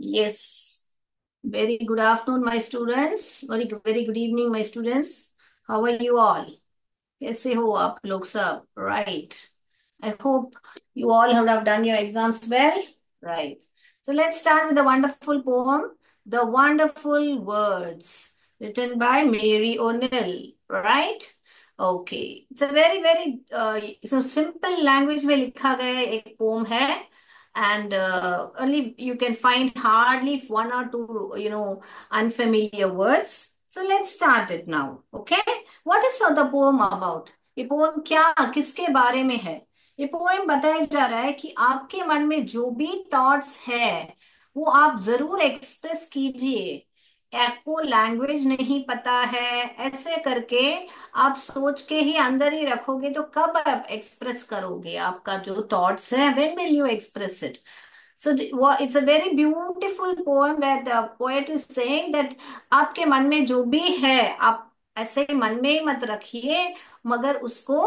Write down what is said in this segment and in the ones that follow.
Yes. Very good afternoon, my students. Very good evening, my students. How are you all? कैसे हो आप लोग सब? Right. I hope you all have done your exams well. Right. So let's start with the wonderful poem, The Wonderful Words, written by Mary O'Neill. Right? Okay. It's a very simple language में लिखा गया एक poem है. And only you can find hardly one or two, unfamiliar words. So let's start it now. Okay. What is the poem about? ये poem क्या किसके बारे में है? ये पोएम बताया जा रहा है कि आपके मन में जो भी थॉट्स है वो आप जरूर एक्सप्रेस कीजिए। आपको लैंग्वेज नहीं पता है ऐसे करके आप सोच के ही अंदर ही रखोगे तो कब आप एक्सप्रेस करोगे? आपका जो थॉट्स है when will you express it? So it's a very beautiful poem where the poet is saying that आपके मन में जो भी है आप ऐसे मन में ही मत रखिए, मगर उसको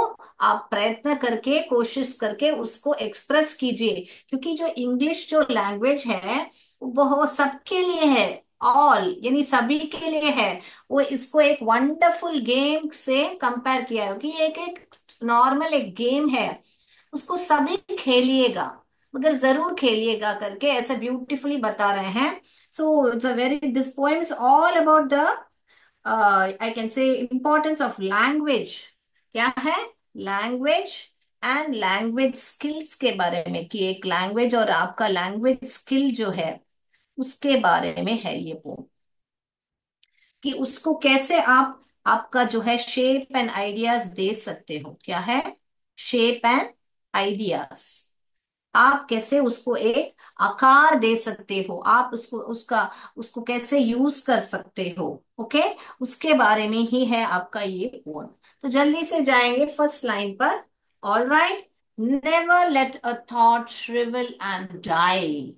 आप प्रयत्न करके कोशिश करके उसको एक्सप्रेस कीजिए। क्योंकि जो इंग्लिश जो लैंग्वेज है वो सबके लिए है, ऑल यानी सभी के लिए है। वो इसको एक वंडरफुल गेम से कंपेयर किया है कि एक एक नॉर्मल एक गेम है, उसको सभी खेलिएगा, मगर जरूर खेलिएगा करके ऐसे ब्यूटीफुली बता रहे हैं। So it's a very this poem is all about the I can say importance of language. क्या है? लैंग्वेज एंड लैंग्वेज स्किल्स के बारे में, कि एक लैंग्वेज और आपका लैंग्वेज स्किल जो है उसके बारे में है ये पोएम। कि उसको कैसे आप आपका जो है शेप एंड आइडियाज दे सकते हो। क्या है? Shape and ideas. आप कैसे उसको एक आकार दे सकते हो, आप उसको उसका उसको कैसे यूज कर सकते हो। ओके। उसके बारे में ही है आपका ये पोएम। तो जल्दी से जाएंगे फर्स्ट लाइन पर। All right. Never let a thought shrivel and die.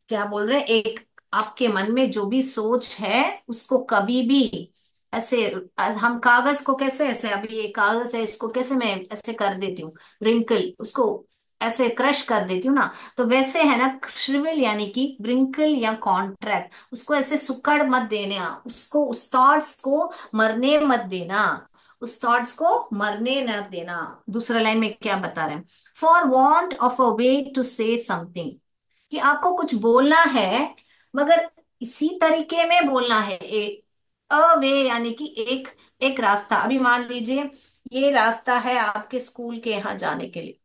क्या बोल रहे हैं? एक आपके मन में जो भी सोच है उसको कभी भी ऐसे, हम कागज को कैसे ऐसे, अभी ये कागज है इसको कैसे मैं ऐसे कर देती हूँ, रिंकल उसको ऐसे क्रश कर देती हूँ ना, तो वैसे है ना श्रिवल यानी कि ब्रिंकल या कॉन्ट्रैक्ट, उसको ऐसे सुकड़ मत देना, उसको उस थॉट्स को मरने मत देना, उस थॉट्स को मरने न देना। दूसरा लाइन में क्या बता रहे हैं? For want of a way to say something. कि आपको कुछ बोलना है मगर इसी तरीके में बोलना है। अ वे यानी कि एक एक रास्ता। अभी मान लीजिए ये रास्ता है आपके स्कूल के यहाँ जाने के लिए,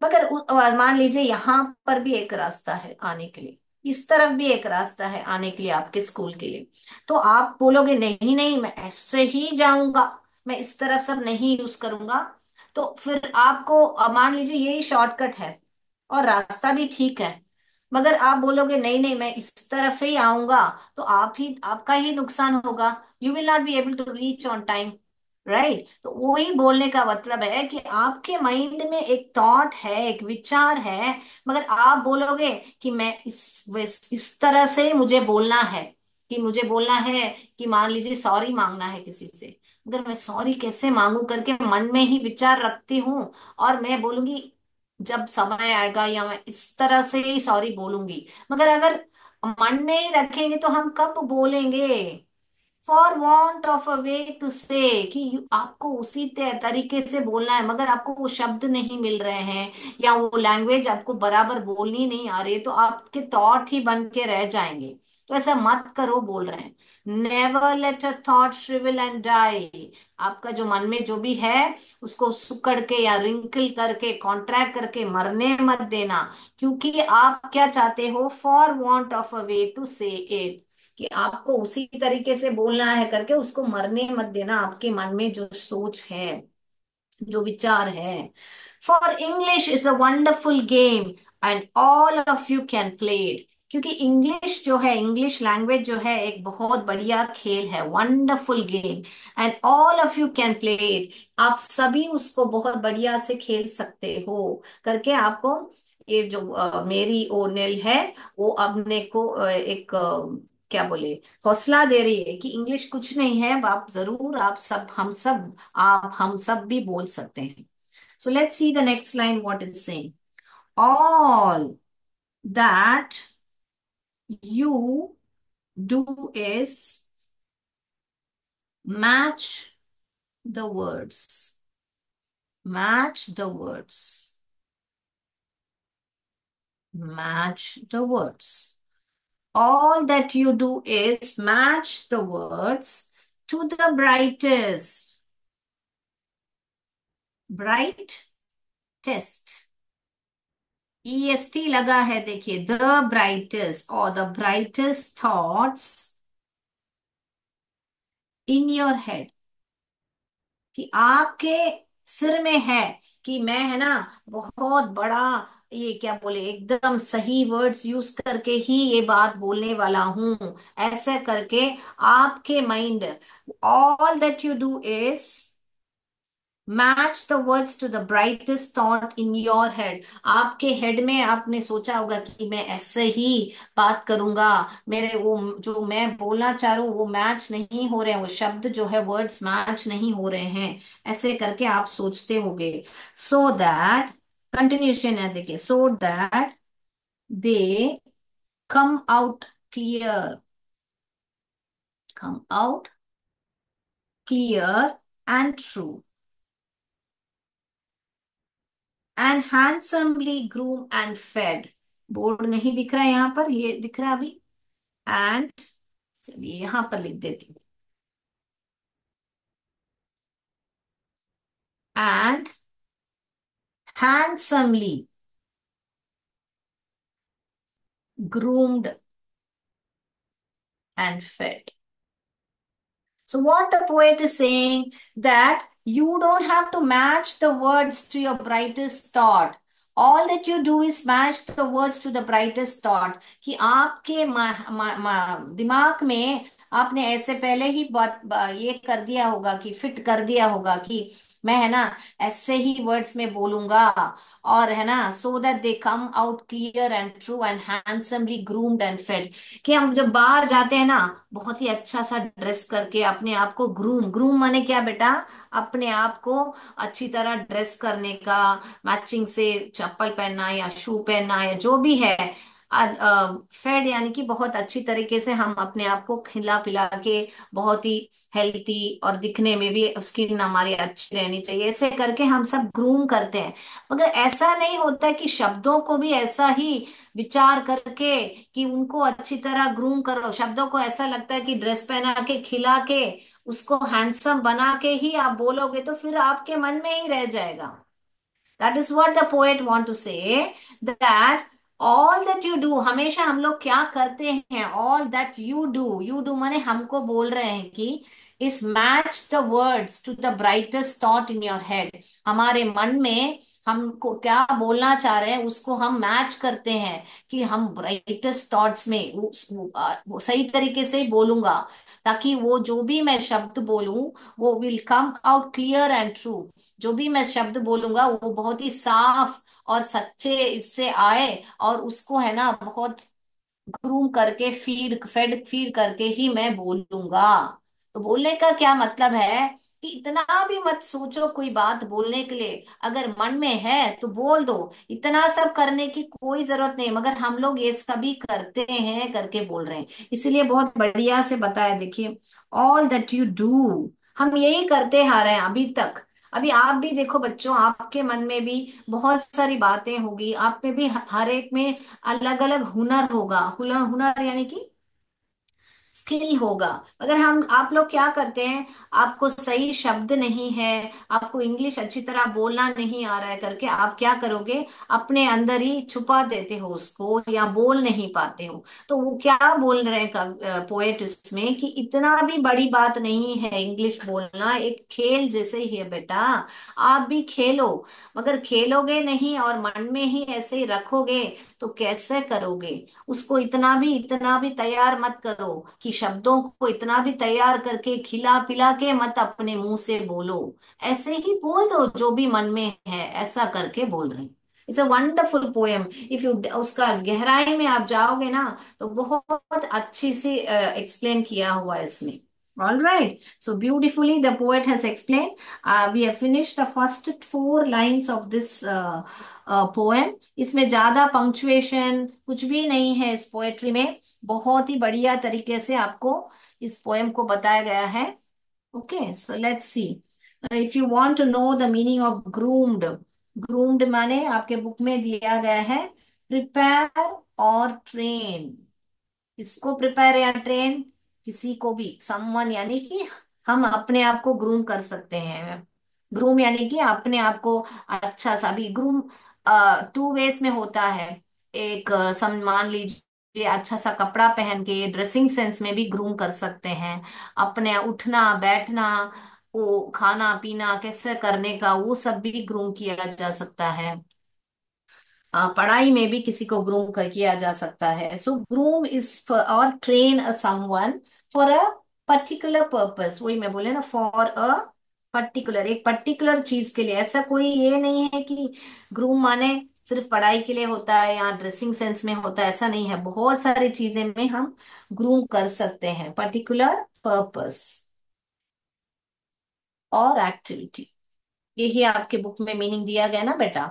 मगर मान लीजिए यहाँ पर भी एक रास्ता है आने के लिए, इस तरफ भी एक रास्ता है आने के लिए आपके स्कूल के लिए। तो आप बोलोगे नहीं नहीं मैं ऐसे ही जाऊंगा, मैं इस तरफ सब नहीं यूज करूंगा। तो फिर आपको मान लीजिए यही शॉर्टकट है और रास्ता भी ठीक है, मगर आप बोलोगे नहीं नहीं मैं इस तरफ ही आऊंगा, तो आपका ही नुकसान होगा। You will not be able to reach on time. Right. तो वही बोलने का मतलब है कि आपके माइंड में एक थॉट है, एक विचार है, मगर आप बोलोगे कि मैं इस तरह से मुझे बोलना है, कि मुझे बोलना है कि मान लीजिए सॉरी मांगना है किसी से, मगर मैं सॉरी कैसे मांगू करके मन में ही विचार रखती हूँ, और मैं बोलूंगी जब समय आएगा या मैं इस तरह से ही सॉरी बोलूंगी। मगर अगर मन में ही रखेंगे तो हम कब बोलेंगे? For want of a way to say, कि आपको उसी तरीके से बोलना है, मगर आपको वो शब्द नहीं मिल रहे हैं या वो लैंग्वेज आपको बराबर बोलनी नहीं आ रही है, तो आपके थॉट ही बन के रह जाएंगे। तो ऐसा मत करो बोल रहे हैं। Never let a thought shrivel and die. आपका जो मन में जो भी है उसको सुकड़ के या रिंकल करके कॉन्ट्रैक्ट करके मरने मत देना। क्योंकि आप क्या चाहते हो? For want of a way to say it, कि आपको उसी तरीके से बोलना है करके उसको मरने मत देना। आपके मन में जो सोच है, जो विचार है। For English is a wonderful game and all of you can play it. क्योंकि इंग्लिश जो है, इंग्लिश लैंग्वेज जो है एक बहुत बढ़िया खेल है, wonderful game, and all of you can play it. आप सभी उसको बहुत बढ़िया से खेल सकते हो करके आपको ये जो मेरी ओनेल है वो अपने को क्या बोले हौसला दे रही है कि इंग्लिश कुछ नहीं है, आप जरूर आप सब हम सब आप हम सब भी बोल सकते हैं। So let's see the next line what is saying. All that you do is match the words. Match the words. Match the words. All that you do is match the words to the brightest. Bright test. EST लगा है, देखिए, the brightest और the brightest thoughts in your head, कि आपके सिर में है, कि मैं है ना बहुत बड़ा, ये क्या बोले, एकदम सही वर्ड्स यूज करके ही ये बात बोलने वाला हूं, ऐसे करके आपके mind, all that you do is match the words to the brightest thought in your head. आपके हेड में आपने सोचा होगा कि मैं ऐसे ही बात करूंगा, मेरे वो जो मैं बोलना चाह रहा हूँ वो मैच नहीं हो रहे हैं, वो शब्द जो है वर्ड्स मैच नहीं हो रहे हैं, ऐसे करके आप सोचते होगे। सो दैट, कंटिन्यूशन है, देखिए, so that they come out clear, come out clear and true and handsomely groom and fed. Board नहीं दिख रहा है यहां पर, ये दिख रहा है अभी। एंड, चलिए यहां पर लिख देती हूँ, and handsomely groomed and fed. So what the poet is saying, that you don't have to match the words to your brightest thought. All that you do is match the words to the brightest thought. कि आपके दिमाग में आपने ऐसे पहले ही ये कर दिया होगा, कि फिट कर दिया होगा कि मैं है ना ऐसे ही वर्ड्स में बोलूंगा, और है ना, so that they come out clear and true and handsomely groomed and fed. कि हम जब बाहर जाते हैं ना, बहुत ही अच्छा सा ड्रेस करके अपने आप को ग्रूम, ग्रूम माने क्या बेटा, अपने आप को अच्छी तरह ड्रेस करने का, मैचिंग से चप्पल पहनना या शू पहनना या जो भी है, फेड यानी कि बहुत अच्छी तरीके से हम अपने आप को खिला पिला के, बहुत ही हेल्थी, और दिखने में भी स्किन हमारी अच्छी रहनी चाहिए, ऐसे करके हम सब ग्रूम करते हैं। मगर ऐसा नहीं होता कि शब्दों को भी ऐसा ही विचार करके कि उनको अच्छी तरह ग्रूम करो, शब्दों को ऐसा लगता है कि ड्रेस पहना के, खिला के, उसको हैंडसम बना के ही आप बोलोगे तो फिर आपके मन में ही रह जाएगा। That is what the poet want to say, that all that you do, हमेशा हम लोग क्या करते हैं, all that you do, you do माने हमको बोल रहे हैं कि इस match the words to the brightest thought in your head. हमारे मन में हमको क्या बोलना चाह रहे हैं उसको हम मैच करते हैं, कि हम ब्राइटेस्ट थॉट्स में वो सही तरीके से बोलूंगा, ताकि वो जो भी मैं शब्द बोलूं वो will come out clear and true. जो भी मैं शब्द बोलूंगा वो बहुत ही साफ और सच्चे इससे आए, और उसको है ना बहुत ग्रूम करके, फीड करके ही मैं बोलूंगा। तो बोलने का क्या मतलब है, कि इतना भी मत सोचो कोई बात बोलने के लिए, अगर मन में है तो बोल दो, इतना सब करने की कोई जरूरत नहीं, मगर हम लोग ये सभी करते हैं करके बोल रहे हैं। इसीलिए बहुत बढ़िया से बताया, देखिए, ऑल दैट यू डू, हम यही करते आ रहे हैं अभी तक। अभी आप भी देखो बच्चों, आपके मन में भी बहुत सारी बातें होगी, आप में भी हर एक में अलग अलग हुनर होगा, हुनर हुनर यानी कि स्किल होगा। अगर हम आप लोग क्या करते हैं, आपको सही शब्द नहीं है, आपको इंग्लिश अच्छी तरह बोलना नहीं आ रहा है करके आप क्या करोगे, अपने अंदर ही छुपा देते हो उसको, या बोल नहीं पाते हो। तो वो क्या बोल रहे हैं पोएट इसमें, कि इतना भी बड़ी बात नहीं है इंग्लिश बोलना, एक खेल जैसे ही है बेटा, आप भी खेलो। मगर खेलोगे नहीं और मन में ही ऐसे ही रखोगे तो कैसे करोगे। उसको इतना भी तैयार मत करो, कि शब्दों को इतना भी तैयार करके खिला पिला के मत अपने मुंह से बोलो, ऐसे ही बोल दो जो भी मन में है, ऐसा करके बोल रहे हैं। It's a wonderful poem. If you उसका गहराई में आप जाओगे ना, तो बहुत अच्छी से एक्सप्लेन किया हुआ है इसमें। All right. So beautifully, the poet has explained. We have finished the first four lines of this poem. इसमें ज्यादा पंक्चुएशन कुछ भी नहीं है इस पोएट्री में. बहुत ही बढ़िया तरीके से आपको इस पोएम को बताया गया है. Okay, so let's see. If you want to know the meaning of groomed, groomed माने आपके बुक में दिया गया है prepare और train. किसको प्रिपेयर या ट्रेन? किसी को भी, समवन यानी कि हम अपने आप को ग्रूम कर सकते हैं. ग्रूम यानी कि अपने आप को अच्छा सा भी ग्रूम टू वेज में होता है. एक मान लीजिए अच्छा सा कपड़ा पहन के ड्रेसिंग सेंस में भी ग्रूम कर सकते हैं. अपने उठना बैठना, वो खाना पीना कैसे करने का, वो सब भी ग्रूम किया जा सकता है. पढ़ाई में भी किसी को ग्रूम कर किया जा सकता है. सो ग्रूम इज और train a someone for a particular purpose. वही मैं बोले ना, फॉर अ पर्टिकुलर, एक पर्टिकुलर चीज के लिए. ऐसा कोई ये नहीं है कि ग्रूम माने सिर्फ पढ़ाई के लिए होता है या ड्रेसिंग सेंस में होता है. ऐसा नहीं है, बहुत सारी चीजें में हम ग्रूम कर सकते हैं. पर्टिकुलर पर्पस और एक्टिविटी, यही आपके बुक में मीनिंग दिया गया ना बेटा.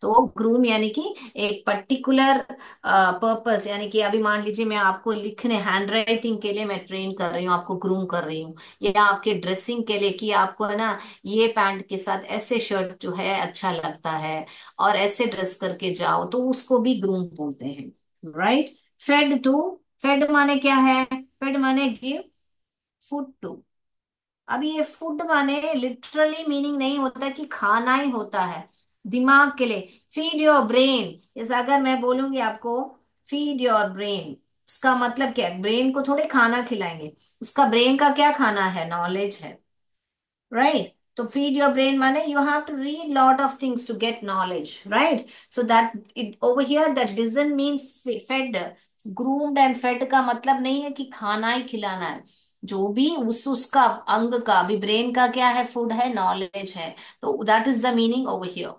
तो ग्रूम यानी कि एक पर्टिकुलर पर्पस, यानी कि अभी मान लीजिए मैं आपको लिखने हैंड राइटिंग के लिए मैं ट्रेन कर रही हूँ, आपको ग्रूम कर रही हूँ. या आपके ड्रेसिंग के लिए कि आपको है ना ये पैंट के साथ ऐसे शर्ट जो है अच्छा लगता है और ऐसे ड्रेस करके जाओ, तो उसको भी ग्रूम बोलते हैं. राइट. फेड टू, फेड माने क्या है? फेड माने गिव फूड टू. अब ये फूड माने लिटरली मीनिंग नहीं होता कि खाना ही होता है. दिमाग के लिए फीड योर ब्रेन. इस अगर मैं बोलूंगी आपको फीड योर ब्रेन, उसका मतलब क्या है? ब्रेन को थोड़े खाना खिलाएंगे. उसका ब्रेन का क्या खाना है? नॉलेज है. राइट. तो feed your brain माने you have to read lot of things to get knowledge, right? So that it over here that doesn't mean fed. groomed and fed का मतलब नहीं है कि खाना ही खिलाना है. जो भी उस उसका अंग का भी, ब्रेन का क्या है? फूड है, नॉलेज है. तो that is the meaning over here.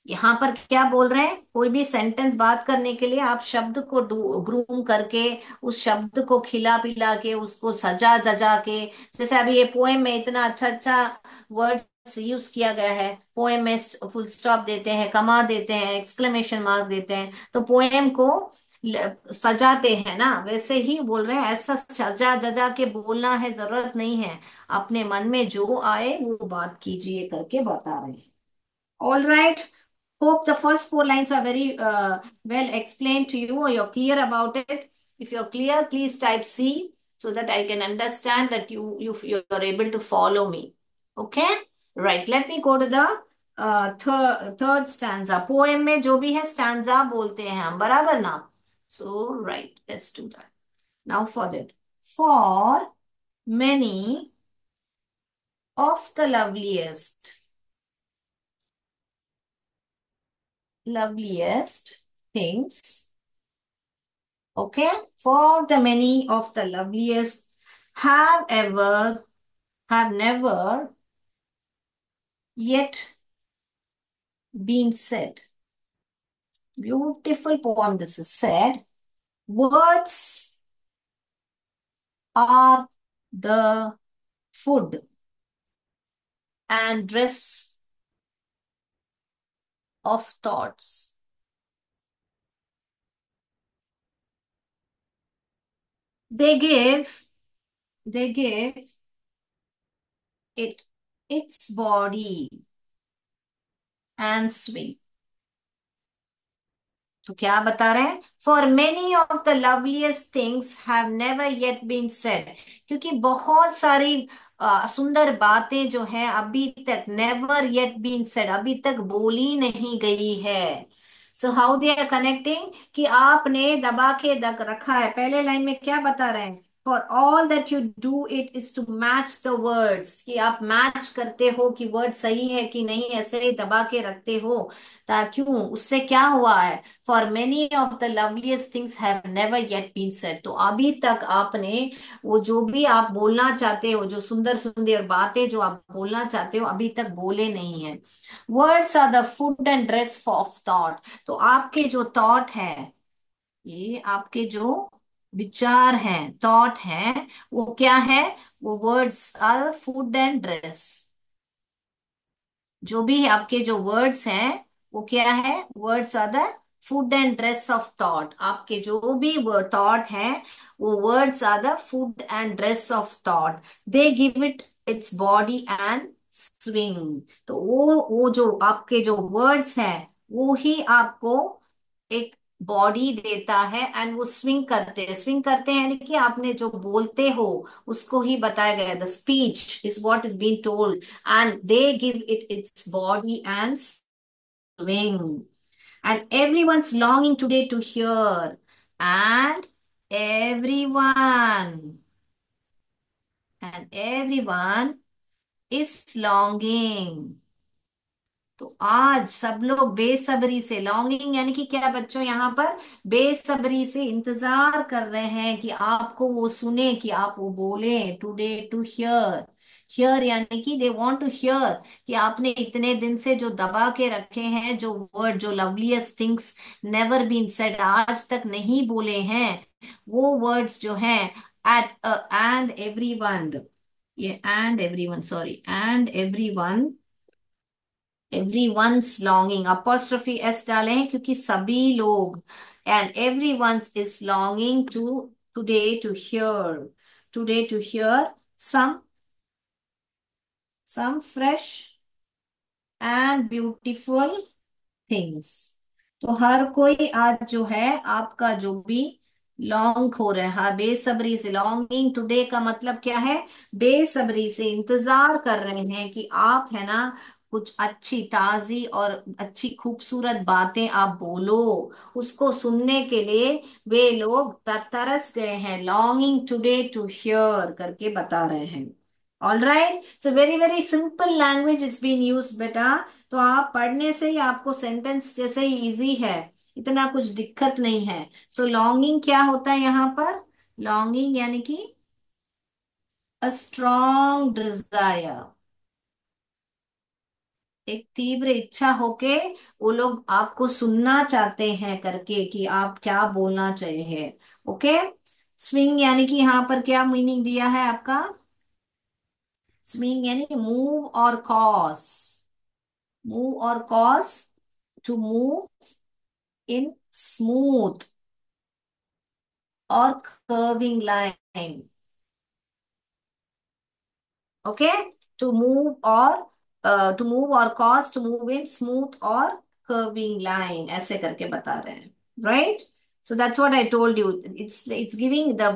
यहाँ पर क्या बोल रहे हैं? कोई भी सेंटेंस बात करने के लिए आप शब्द को ग्रूम करके, उस शब्द को खिला पिला के, उसको सजा धजा के. जैसे अभी ये पोएम में इतना अच्छा अच्छा वर्ड्स यूज किया गया है. पोएम में फुल स्टॉप देते हैं, कमा देते हैं, एक्सक्लेमेशन मार्क देते हैं, तो पोएम को सजाते हैं ना. वैसे ही बोल रहे हैं, ऐसा सजा जजा के बोलना है, जरूरत नहीं है. अपने मन में जो आए वो बात कीजिए करके बता रहे हैं. All right. Hope the first four lines are very well explained to you or you're clear about it. If you're clear, please type C so that I can understand that you're able to follow me. Okay? Right. Let me go to the third stanza. Poem में जो भी है stanza बोलते हैं हम, बराबर ना? So, right. Let's do that. Now for that. For many of the loveliest things. Okay, for the many of the loveliest have ever, have never yet been said. Beautiful poem this is said. Words are the food and dress of thoughts. They give, they give it its body and swing. तो क्या बता रहे हैं? For many of the loveliest things have never yet been said. क्योंकि बहुत सारी सुंदर बातें जो हैं अभी तक नेवर येट बीन सेड, अभी तक बोली नहीं गई है. So how they are connecting कि आपने दबा के दक रखा है. पहले लाइन में क्या बता रहे हैं? For all that you do it is to match the words, कि आप मैच करते हो कि वर्ड सही है कि नहीं, ऐसे ही दबा के रखते हो. क्यों? उससे क्या हुआ है? For many of the loveliest things have never yet been said. तो अभी तक आपने वो जो भी आप बोलना चाहते हो, जो सुंदर सुंदर बातें जो आप बोलना चाहते हो, अभी तक बोले नहीं है. Words are the food and dress of thought. तो आपके जो थॉट है, ये आपके जो विचार हैं, थॉट है, वो क्या है? वो words are food and dress. जो भी आपके जो वर्ड्स हैं वो क्या है? Words are the food and dress of thought. आपके जो भी थॉट है वो words are the food and dress of thought. They give it its body and swing. तो वो जो आपके जो वर्ड्स हैं वो ही आपको एक बॉडी देता है एंड वो स्विंग करते हैं, यानी कि आपने जो बोलते हो उसको ही बताया गया। The speech is what is being told and they give it its body and swing. And everyone's longing today to hear. And everyone, and everyone is longing. तो आज सब लोग बेसब्री से, लॉन्गिंग यानी कि क्या बच्चों, यहाँ पर बेसब्री से इंतजार कर रहे हैं कि आपको वो सुने, कि आप वो बोले। टुडे टू हियर, हियर यानी कि दे वांट टू हियर, कि आपने इतने दिन से जो दबा के रखे हैं, जो वर्ड, जो loveliest things never been said, आज तक नहीं बोले हैं, वो वर्ड्स जो हैं, एट एंड एवरीवन, ये and everyone, sorry, and everyone, everyone's longing, apostrophe S डाले हैं क्योंकि सभी लोग, and everyone's is longing to today to hear, today to hear some some fresh and beautiful things. तो हर कोई आज जो है आपका जो भी लॉन्ग हो रहा है, बेसब्री से, लॉन्गिंग टुडे का मतलब क्या है? बेसब्री से इंतजार कर रहे हैं कि आप है ना कुछ अच्छी ताजी और अच्छी खूबसूरत बातें आप बोलो, उसको सुनने के लिए वे लोग तरस गए हैं। लॉन्गिंग टुडे टू हियर करके बता रहे हैं। All right, so very very simple language it's been use बेटा। तो आप पढ़ने से ही आपको सेंटेंस जैसे ही इजी है, इतना कुछ दिक्कत नहीं है। सो लॉन्गिंग क्या होता है यहाँ पर? लॉन्गिंग यानी कि अ स्ट्रॉन्ग डिजायर, एक तीव्र इच्छा होके वो लोग आपको सुनना चाहते हैं करके, कि आप क्या बोलना चाहिए। ओके। स्विंग यानी कि यहाँ पर क्या मीनिंग दिया है आपका? स्विंग यानी मूव और कॉज, मूव और cause, to move in smooth और curving line. Okay, to move or to move or cause to move in smooth or curving line, ऐसे करके बता रहे हैं, right? So that's what I told you. It's giving the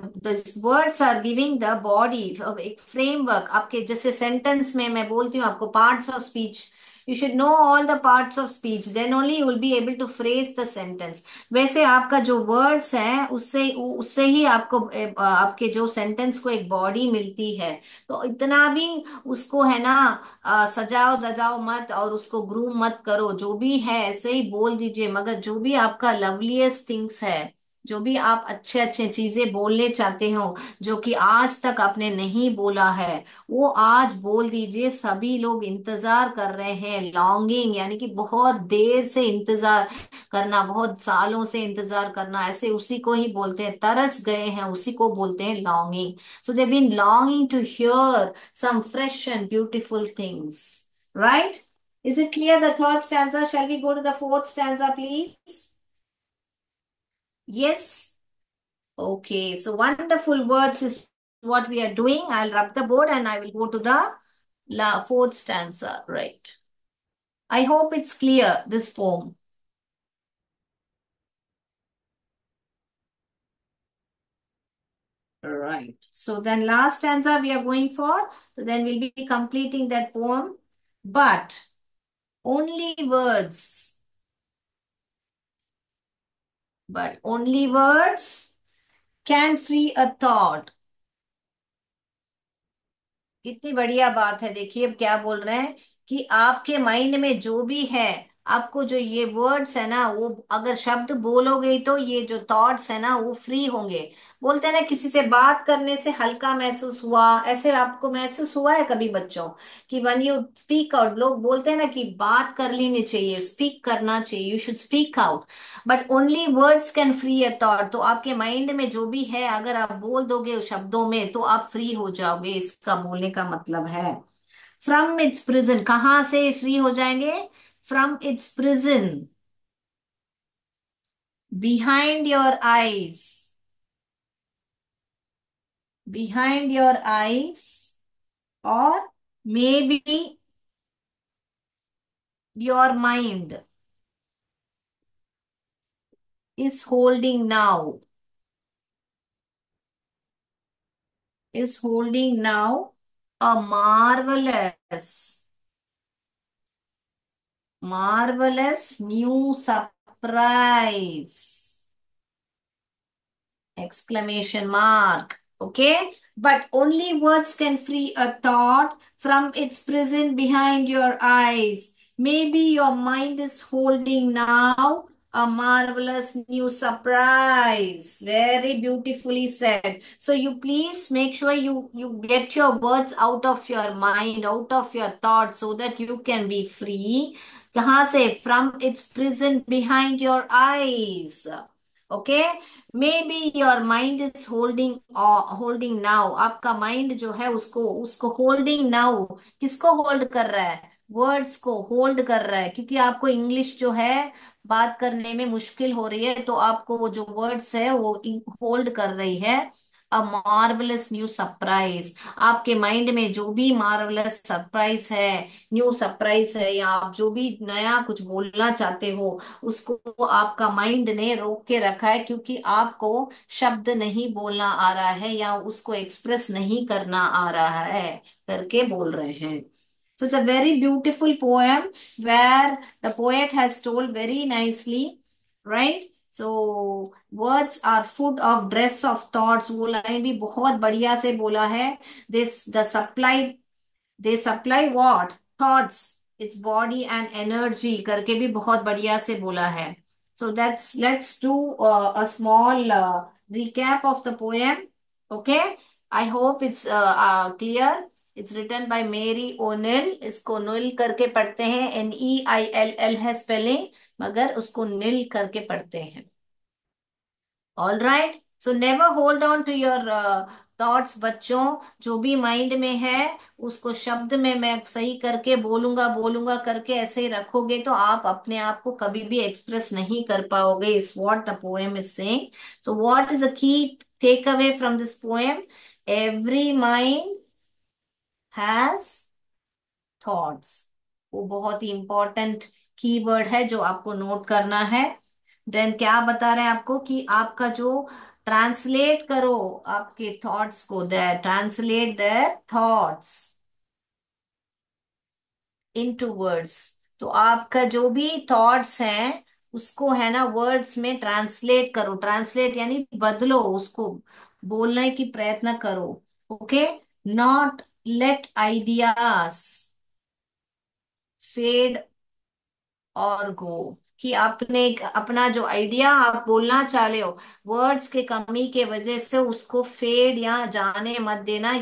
words are giving the body of एक framework। आपके जैसे sentence में मैं बोलती हूँ आपको parts of speech, you should know all the parts of speech, then only you will be able to phrase the sentence। वैसे आपका जो वर्ड्स है उससे उससे ही आपको आपके जो सेंटेंस को एक बॉडी मिलती है। तो इतना भी उसको है ना सजाओ दजाओ मत और उसको ग्रूम मत करो, जो भी है ऐसे ही बोल दीजिए। मगर जो भी आपका लवलीस्ट थिंग्स है, जो भी आप अच्छे अच्छे चीजें बोलने चाहते हो, जो कि आज तक आपने नहीं बोला है, वो आज बोल दीजिए। सभी लोग इंतजार कर रहे हैं। लॉन्गिंग यानी कि बहुत देर से इंतजार करना, बहुत सालों से इंतजार करना, ऐसे उसी को ही बोलते हैं। तरस गए हैं उसी को बोलते हैं longing. So they've been longing to hear some fresh and beautiful things. Right? Is it clear the third stanza? Shall we go to the fourth stanza, please? Yes. Okay. So wonderful words is what we are doing. I'll rub the board and I will go to the fourth stanza. Right. I hope it's clear, this poem. Right. So then last stanza we are going for. So then we'll be completing that poem. But only words, but only words can free a thought। कितनी बढ़िया बात है। देखिए अब क्या बोल रहे हैं कि आपके माइंड में जो भी है, आपको जो ये वर्ड्स है ना, वो अगर शब्द बोलोगे तो ये जो थॉट्स है ना वो फ्री होंगे। बोलते हैं ना, किसी से बात करने से हल्का महसूस हुआ, ऐसे आपको महसूस हुआ है कभी बच्चों कि वन यू स्पीक आउट, लोग बोलते हैं ना कि बात कर लेनी चाहिए, स्पीक करना चाहिए, you should speak out, but only words can free a thought. तो आपके माइंड में जो भी है अगर आप बोल दोगे उस शब्दों में तो आप फ्री हो जाओगे, इसका बोलने का मतलब है। फ्रॉम इट्स प्रिजन, कहां से फ्री हो जाएंगे? From its prison, behind your eyes, behind your eyes, और may be your mind is holding now, is holding now a marvelous new surprise! Exclamation mark. Okay? But only words can free a thought from its prison behind your eyes. Maybe your mind is holding now a marvelous new surprise. Very beautifully said. So you please make sure you get your words out of your mind, out of your thoughts, so that you can be free. कहाँ से? From its prison behind your eyes. Okay, may be your mind is holding, holding now, आपका mind जो है उसको उसको holding now, किसको hold कर रहा है? वर्ड्स को होल्ड कर रहा है, क्योंकि आपको इंग्लिश जो है बात करने में मुश्किल हो रही है, तो आपको वो जो वर्ड्स है वो होल्ड कर रही है। अ मार्वलस न्यू सरप्राइज, आपके माइंड में जो भी मार्वलस सरप्राइज है, न्यू सरप्राइज है, या आप जो भी नया कुछ बोलना चाहते हो उसको आपका माइंड ने रोक के रखा है, क्योंकि आपको शब्द नहीं बोलना आ रहा है या उसको एक्सप्रेस नहीं करना आ रहा है करके बोल रहे हैं। So it's a very beautiful poem where the poet has told very nicely, right? So words are food of dress of thoughts, वो लाइन भी बहुत बढ़िया से बोला है। this the supply they supply what thoughts, its body and energy करके भी बहुत बढ़िया से बोला है। So that's let's do a small recap of the poem. Okay, I hope it's clear. It's written by Mary O'Neill, इसको नील करके पढ़ते हैं, Neill है स्पेलिंग, मगर उसको नील करके पढ़ते हैं। All right, so never hold on to your thoughts बच्चों, जो भी माइंड में है उसको शब्द में मैं सही करके बोलूंगा बोलूंगा करके ऐसे ही रखोगे तो आप अपने आप को कभी भी एक्सप्रेस नहीं कर पाओगे, is what the poem is saying. So what is a key takeaway from this poem? Every mind has thoughts, वो बहुत ही इंपॉर्टेंट कीवर्ड है जो आपको नोट करना है। देन क्या बता रहे हैं आपको कि आपका जो ट्रांसलेट करो आपके थॉट्स को, their translate their thoughts into words. तो आपका जो भी थॉट्स हैं उसको है ना वर्ड्स में ट्रांसलेट करो, ट्रांसलेट यानी बदलो उसको, बोलने की प्रयत्न करो। Okay, not let ideas fade और गो, कि आपने अपना जो आइडिया आप बोलना चाह रहे हो वर्ड्स के कमी के वजह से उसको फेड या जाने मत देना,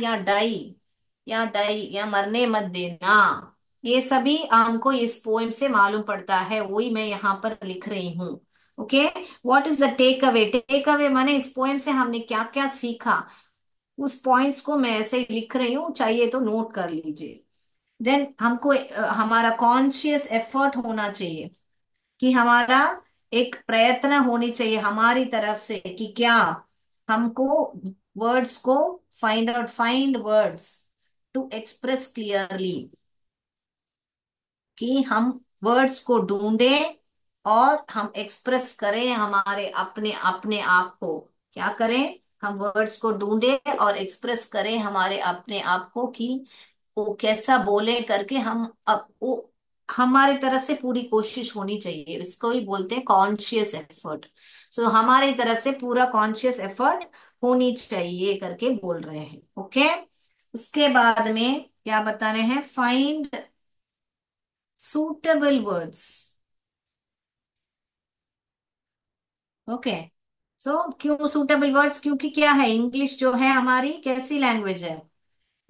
या मरने मत देना। ये सभी हमको इस पोएम से मालूम पड़ता है, वही मैं यहाँ पर लिख रही हूँ। Okay, what is the takeaway? Takeaway माने इस पोएम से हमने क्या क्या सीखा, उस पॉइंट्स को मैं ऐसे ही लिख रही हूँ, चाहिए तो नोट कर लीजिए। देन हमको हमारा कॉन्शियस एफर्ट होना चाहिए, कि हमारा एक प्रयत्न होनी चाहिए हमारी तरफ से कि क्या हमको वर्ड्स को find words to express clearly, कि हम वर्ड्स को ढूंढें और हम एक्सप्रेस करें हमारे अपने अपने आप को। क्या करें? हम वर्ड्स को ढूंढें और एक्सप्रेस करें हमारे अपने आप को, कि वो कैसा बोले करके हम अब वो हमारी तरफ से पूरी कोशिश होनी चाहिए, इसको ही बोलते हैं कॉन्शियस एफर्ट। सो हमारी तरफ से पूरा कॉन्शियस एफर्ट होनी चाहिए करके बोल रहे हैं। ओके, उसके बाद में क्या बता रहे हैं? Find suitable words, okay. So क्यों सूटेबल वर्ड्स, क्योंकि क्या है, इंग्लिश जो है हमारी कैसी लैंग्वेज है?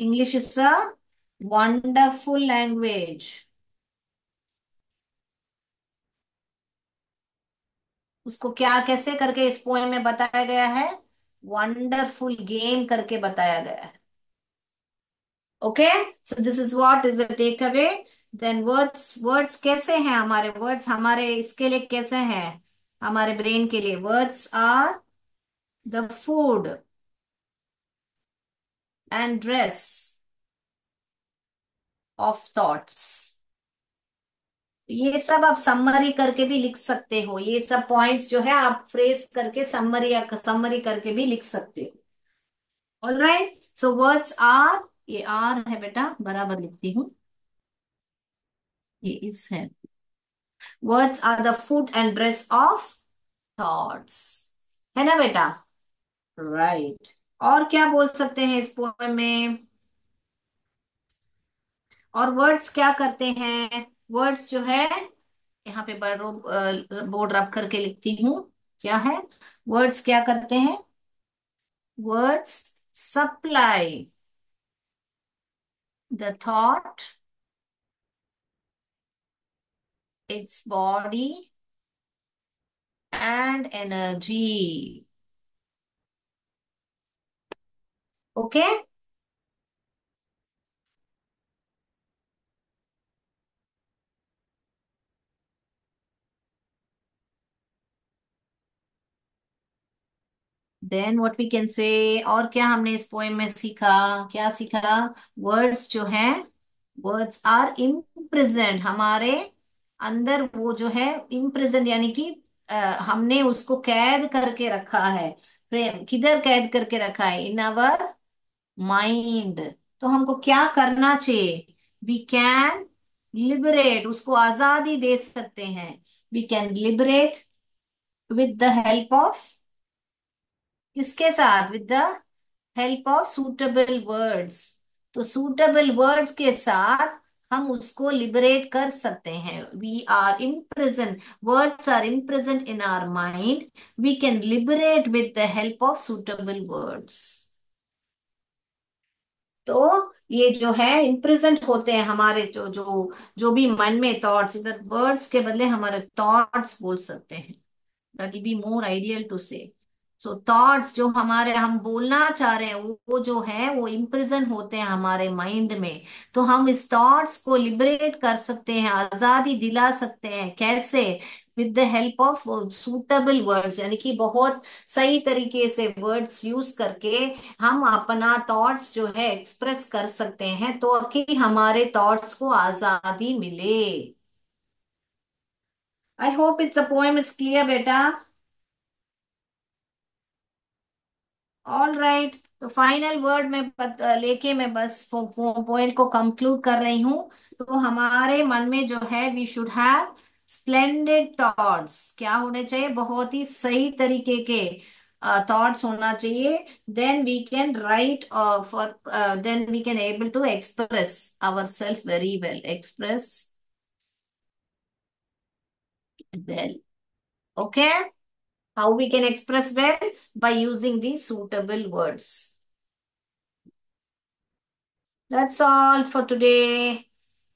English is a wonderful language. उसको क्या कैसे करके इस पोएम में बताया गया है? वंडरफुल गेम करके बताया गया है। Okay. So this is what is the takeaway. Then words, words कैसे हैं हमारे? वर्ड्स हमारे इसके लिए कैसे हैं? हमारे ब्रेन के लिए words are the food and dress of thoughts. ये सब आप समरी करके भी लिख सकते हो, ये सब पॉइंट्स जो है आप फ्रेज करके समरी या समरी करके भी लिख सकते हो। ऑलराइट, सो वर्ड्स आर, ये आर है बेटा, बराबर लिखती हूँ, ये इस है। Words are the food and dress of thoughts, है ना बेटा? राइट। और क्या बोल सकते हैं इस पोएम में? और वर्ड्स क्या करते हैं? वर्ड्स जो है, यहाँ पे बोर्ड रख करके लिखती हूँ, क्या है? वर्ड्स क्या करते हैं? Words supply the thought its body and energy. Okay. Then what we can say, और क्या हमने इस पोएम में सीखा? क्या सीखा? वर्ड्स जो हैं, वर्ड्स आर इम्प्रिजेंट हमारे अंदर, वो जो है इम्प्रिजेंट यानी कि हमने उसको कैद करके रखा है। प्रेम किधर कैद करके रखा है? इन अवर माइंड। तो हमको क्या करना चाहिए? वी कैन लिबरेट, उसको आजादी दे सकते हैं। We can liberate with the help of, किसके साथ? With the help of suitable words. तो सूटेबल वर्ड्स के साथ हम उसको लिबरेट कर सकते हैं। We are imprison, words are imprison in our mind, we can liberate with the help of suitable words. तो ये जो है इम्प्रिजेंट होते हैं हमारे जो जो जो भी मन में थॉट्स, इधर वर्ड्स के बदले हमारे थॉट्स बोल सकते हैं। That will be more ideal to say. So thoughts जो हमारे हम बोलना चाह रहे हैं वो जो है वो इम्प्रिजन होते हैं हमारे माइंड में। तो हम इस थॉट्स को लिबरेट कर सकते हैं, आजादी दिला सकते हैं। कैसे? With the help of suitable words, यानी कि बहुत सही तरीके से वर्ड्स यूज करके हम अपना थॉट्स जो है एक्सप्रेस कर सकते हैं, तो कि हमारे थॉट्स को आजादी मिले। I hope it's the poem is clear बेटा। ऑल राइट, तो फाइनल वर्ड में लेके मैं बस पॉइंट को कंक्लूड कर रही हूँ। तो हमारे मन में जो है, we should have splendid thoughts. क्या होने चाहिए? बहुत ही सही तरीके के थॉट्स होना चाहिए। Then we can write for, then we can able to express our self very well, express well. Okay, how we can express well? By using these suitable words. That's all for today.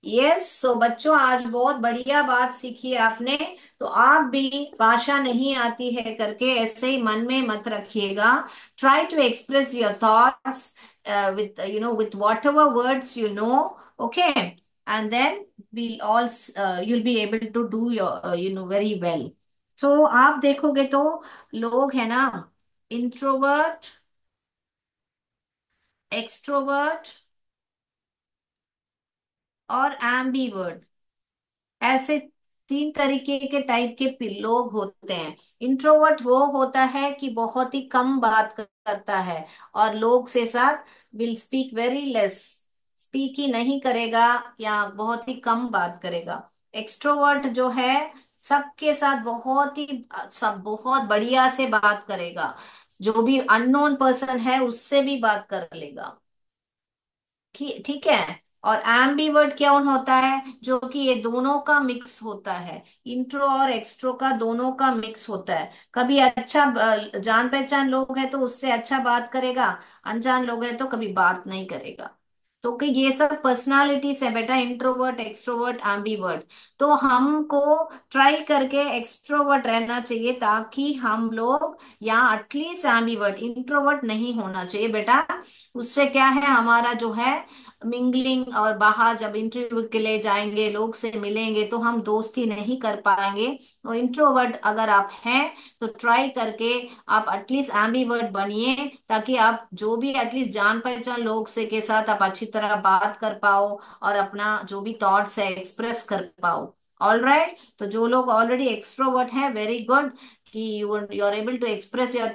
Yes, so बच्चों आज बहुत बढ़िया बात सीखी आपने। तो आप भी भाषा नहीं आती है करके ऐसे ही मन में मत रखिएगा। Try to express your thoughts with with whatever words you know. Okay, and then we'll all you'll be able to do your very well. So आप देखोगे तो लोग है ना, इंट्रोवर्ट, एक्सट्रोवर्ट और एम्बीवर्ट, ऐसे तीन तरीके के टाइप के लोग होते हैं। इंट्रोवर्ट वो होता है कि बहुत ही कम बात करता है और लोग से साथ will speak very less, speak ही नहीं करेगा या बहुत ही कम बात करेगा। एक्सट्रोवर्ट जो है सबके साथ बहुत ही, सब बहुत बढ़िया से बात करेगा, जो भी अननोन पर्सन है उससे भी बात कर लेगा। ठीक है। और एम्बीवर्ट क्या होता है, जो कि ये दोनों का मिक्स होता है, इंट्रो और एक्सट्रो का दोनों का मिक्स होता है। कभी अच्छा जान पहचान लोग है तो उससे अच्छा बात करेगा, अनजान लोग है तो कभी बात नहीं करेगा। तो कि ये सब पर्सनालिटीज है बेटा, इंट्रोवर्ट, एक्सट्रोवर्ट, एम्बीवर्ट। तो हमको ट्राई करके एक्सट्रोवर्ट रहना चाहिए, ताकि हम लोग, या एटलीस्ट एम्बीवर्ट, इंट्रोवर्ट नहीं होना चाहिए बेटा। उससे क्या है, हमारा जो है मिंगलिंग, और बाहर जब इंटरव्यू के लिए जाएंगे, लोग से मिलेंगे, तो हम दोस्ती नहीं कर पाएंगे। तो इंट्रोवर्ट अगर आप हैं तो ट्राई करके आप एटलीस्ट एम्बीवर्ट बनिए, ताकि आप जो भी एटलीस्ट जान पहचान लोग से के साथ आप अच्छी तरह बात कर पाओ, और अपना जो भी थॉट्स है एक्सप्रेस कर पाओ। ऑल राइट, तो जो लोग ऑलरेडी एक्सट्रोवर्ट है, वेरी गुड, कि you are able to express your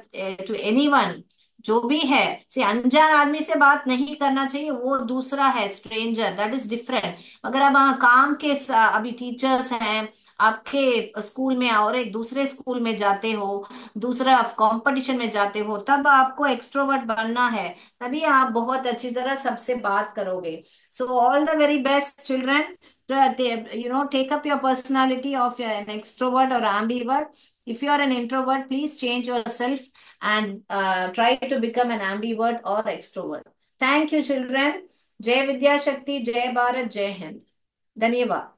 to anyone, जो भी है। से अनजान आदमी से बात नहीं करना चाहिए, वो दूसरा है, स्ट्रेंजर, दैट इज डिफरेंट। अगर आप काम के अभी टीचर्स हैं आपके स्कूल में, और एक दूसरे स्कूल में जाते हो, दूसरा कंपटीशन में जाते हो, तब आपको एक्सट्रोवर्ट बनना है, तभी आप बहुत अच्छी तरह सबसे बात करोगे। So all the very best children, take up your personality of an extrovert or ambivert. If you are an introvert, please change yourself and try to become an ambivert or extrovert. Thank you, children. जय विद्या शक्ति, जय भारत, जय हिंद। धन्यवाद।